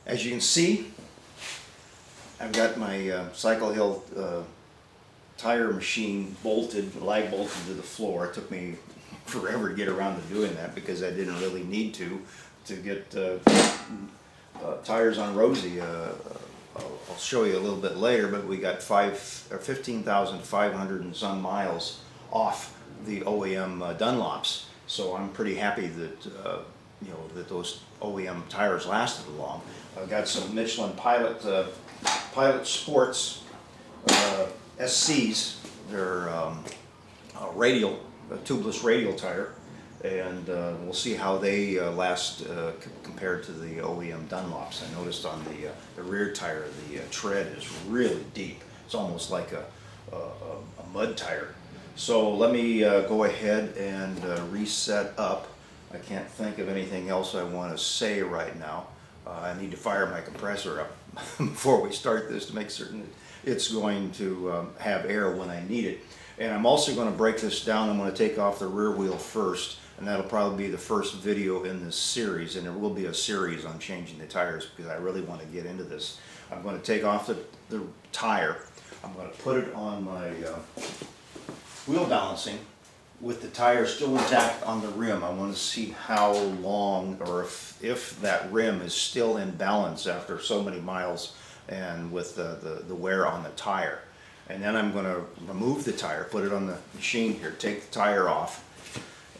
As you can see, I've got my Cycle Hill tire machine lag bolted to the floor. It took me forever to get around to doing that because I didn't really need to get tires on Rosie. I'll show you a little bit later, but we got 15,500 and some miles off the OEM Dunlops. So I'm pretty happy that that those OEM tires lasted long. I've got some Michelin Pilot Sports SCs. They're a tubeless radial tire, and we'll see how they last compared to the OEM Dunlops. I noticed on the rear tire the tread is really deep. It's almost like a mud tire. So let me go ahead and reset up. I can't think of anything else I want to say right now. I need to fire my compressor up before we start this to make certain that it's going to have air when I need it. And I'm also going to break this down. I'm going to take off the rear wheel first, and that'll probably be the first video in this series, and there will be a series on changing the tires because I really want to get into this. I'm going to take off the tire. I'm going to put it on my wheel balancing with the tire still intact on the rim. I want to see how long, or if that rim is still in balance after so many miles and with the wear on the tire. And then I'm going to remove the tire, put it on the machine here, take the tire off,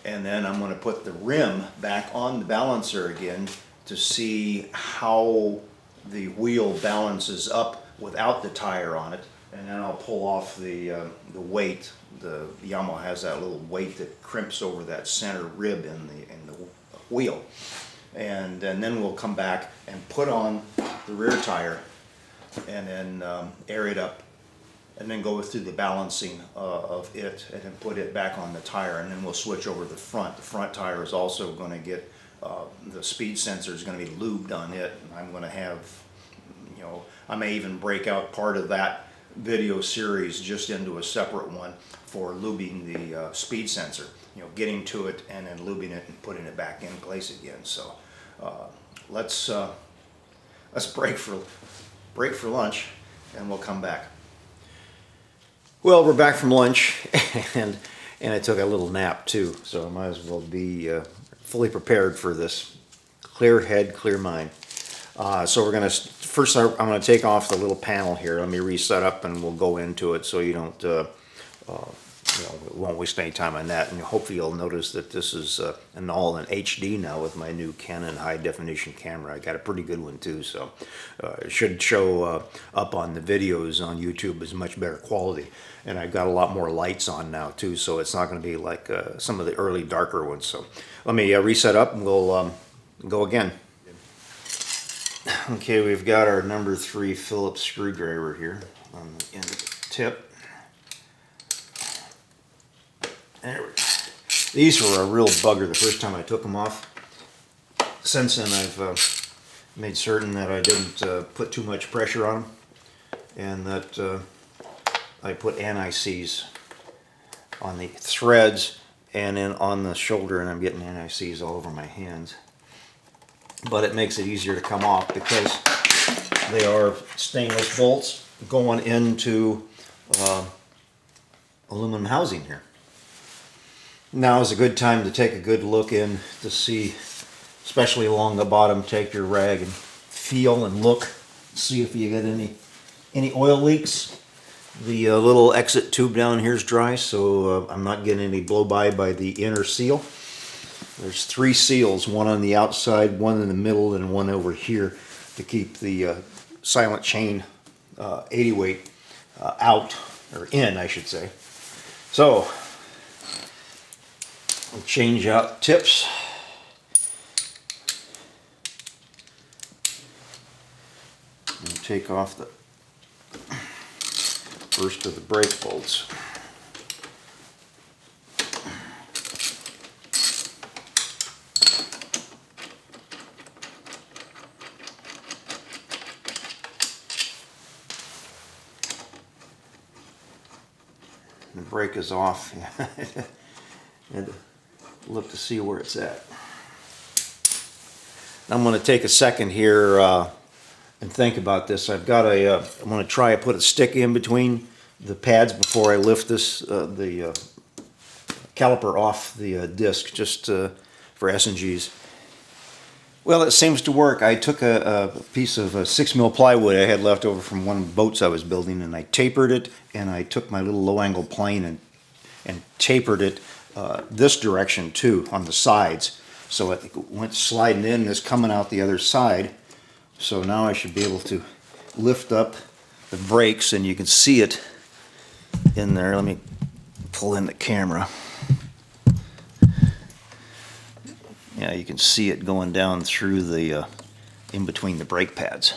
and then I'm going to put the rim back on the balancer again to see how the wheel balances up without the tire on it. And then I'll pull off the weight. The Yamaha has that little weight that crimps over that center rib in the wheel. And then we'll come back and put on the rear tire and then air it up, and then go through the balancing of it, and then put it back on the tire, and then we'll switch over to the front. The front tire is also going to get, the speed sensor is going to be lubed on it, and I'm going to have, I may even break out part of that video series just into a separate one for lubing the speed sensor, getting to it and then lubing it and putting it back in place again. So let's break for lunch, and we'll come back. Well, we're back from lunch, and I took a little nap too, so I might as well be fully prepared for this. Clear head, clear mind. So we're going to, first I'm going to take off the little panel here. Let me reset up and we'll go into it so you don't, won't waste any time on that. And hopefully you'll notice that this is all in HD now with my new Canon high definition camera. I got a pretty good one too, so it should show up on the videos on YouTube as much better quality. And I've got a lot more lights on now too, so it's not going to be like some of the early darker ones. So let me reset up and we'll go again. Okay, we've got our number 3 Phillips screwdriver here on the end of the tip. There we go. These were a real bugger the first time I took them off. Since then I've made certain that I didn't put too much pressure on them, and that I put anti-seize on the threads and then on the shoulder, and I'm getting anti-seize all over my hands. But it makes it easier to come off because they are stainless bolts going into aluminum housing here. Now is a good time to take a good look in to see, especially along the bottom. Take your rag and feel and look, see if you get any oil leaks. The little exit tube down here is dry, so I'm not getting any blow-by the inner seal. There's 3 seals, one on the outside, one in the middle, and one over here to keep the silent chain 80 weight out, or in I should say. So we'll change out tips. And take off the first of the brake bolts. The brake is off. And look to see where it's at. I'm going to take a second here and think about this. I've got I'm going to try to put a stick in between the pads before I lift this the caliper off the disc, just for S&Gs. Well, it seems to work. I took a piece of 6mm plywood I had left over from one of the boats I was building, and I tapered it, and I took my little low-angle plane and tapered it this direction too, on the sides. So it went sliding in and it's coming out the other side. So now I should be able to lift up the brakes, and you can see it in there. Let me pull in the camera. Yeah, you can see it going down through the, in between the brake pads.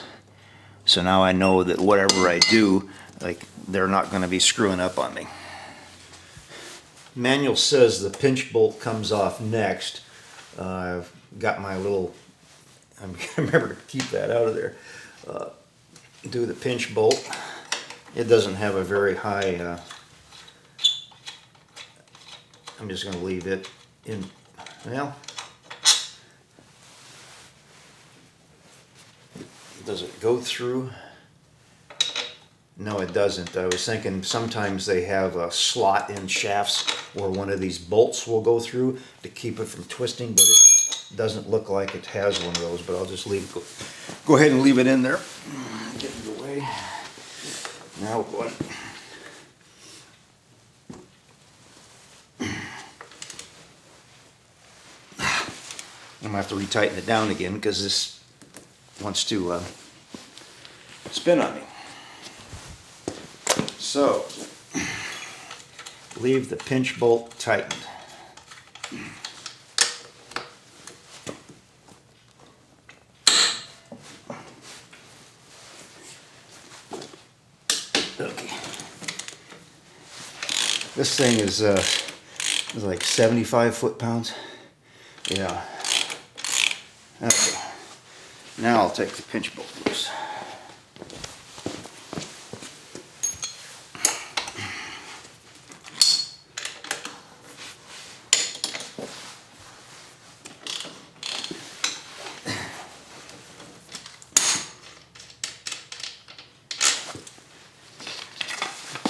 So now I know that whatever I do, like, they're not going to be screwing up on me. Manual says the pinch bolt comes off next. I've got my little, I'm going to remember to keep that out of there. Do the pinch bolt. It doesn't have a very high, I'm just going to leave it in, well, does it go through? No, it doesn't. I was thinking sometimes they have a slot in shafts where one of these bolts will go through to keep it from twisting, but it doesn't look like it has one of those. But I'll just leave it. Go ahead and leave it in there. Get it away. Now what? I'm gonna have to retighten it down again because this wants to spin on me. So, leave the pinch bolt tightened. Okay. This thing is like 75 foot-pounds. Yeah. Okay. Now I'll take the pinch bolt loose.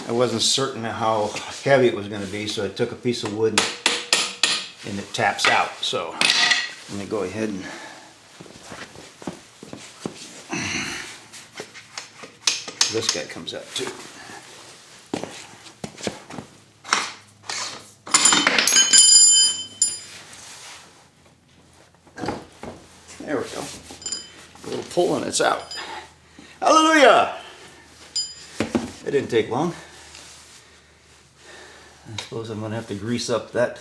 I wasn't certain how heavy it was going to be, so I took a piece of wood and it taps out. So let me go ahead and this guy comes out too. There we go. A little pull and it's out. Hallelujah! It didn't take long. I suppose I'm going to have to grease up that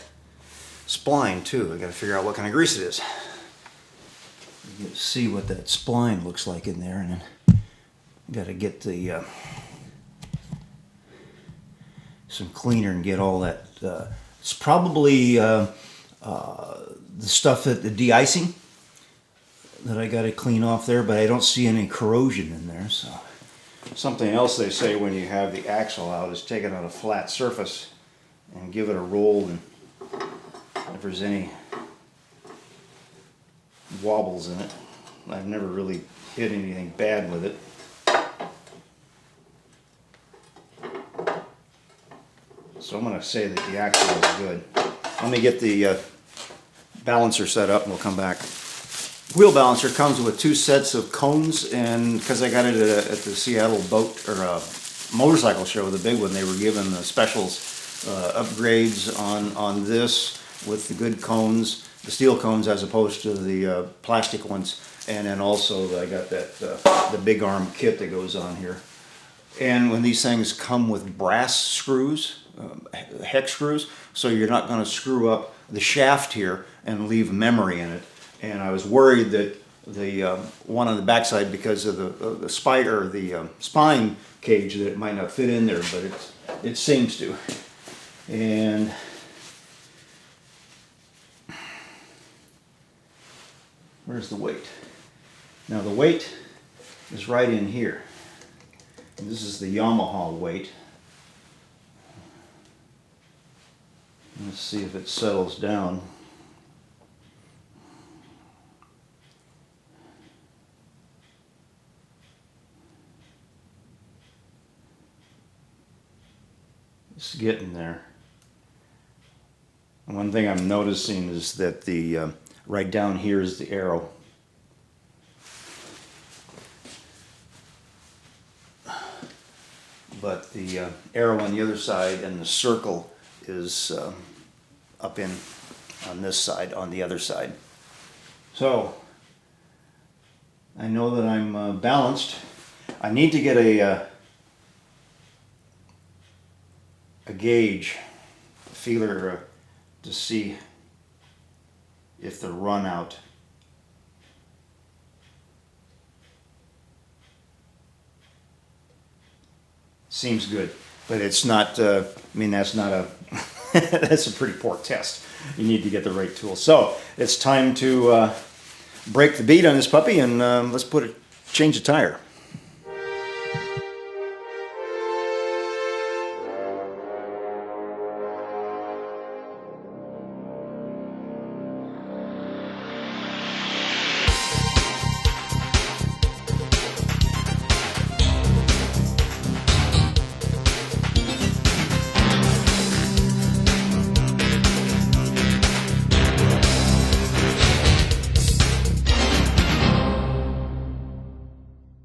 spline too. I got to figure out what kind of grease it is. You can see what that spline looks like in there, and then got to get the some cleaner and get all that. It's probably the stuff that the de-icing that I got to clean off there, but I don't see any corrosion in there. So something else they say when you have the axle out is take it on a flat surface and give it a roll, and if there's any wobbles in it. I've never really hit anything bad with it. So I'm going to say that the axle is good. Let me get the balancer set up and we'll come back. Wheel balancer comes with 2 sets of cones, and because I got it at the Seattle boat or motorcycle show, the big one, they were given the specials upgrades on this with the good cones, the steel cones as opposed to the plastic ones, and then also I got that the big arm kit that goes on here. And when these things come with brass screws, hex screws, so you're not going to screw up the shaft here and leave memory in it. And I was worried that the one on the backside, because of the spider, the spine cage, that it might not fit in there, but it seems to. And where's the weight? Now the weight is right in here. And this is the Yamaha weight. Let's see if it settles down. It's getting there. One thing I'm noticing is that the right down here is the arrow. But the arrow on the other side and the circle is up in on this side, on the other side. So I know that I'm balanced. I need to get a gauge, a feeler to see if the run out seems good, but it's not, I mean, that's not a, that's a pretty poor test. You need to get the right tool. So it's time to break the bead on this puppy, and let's change the tire.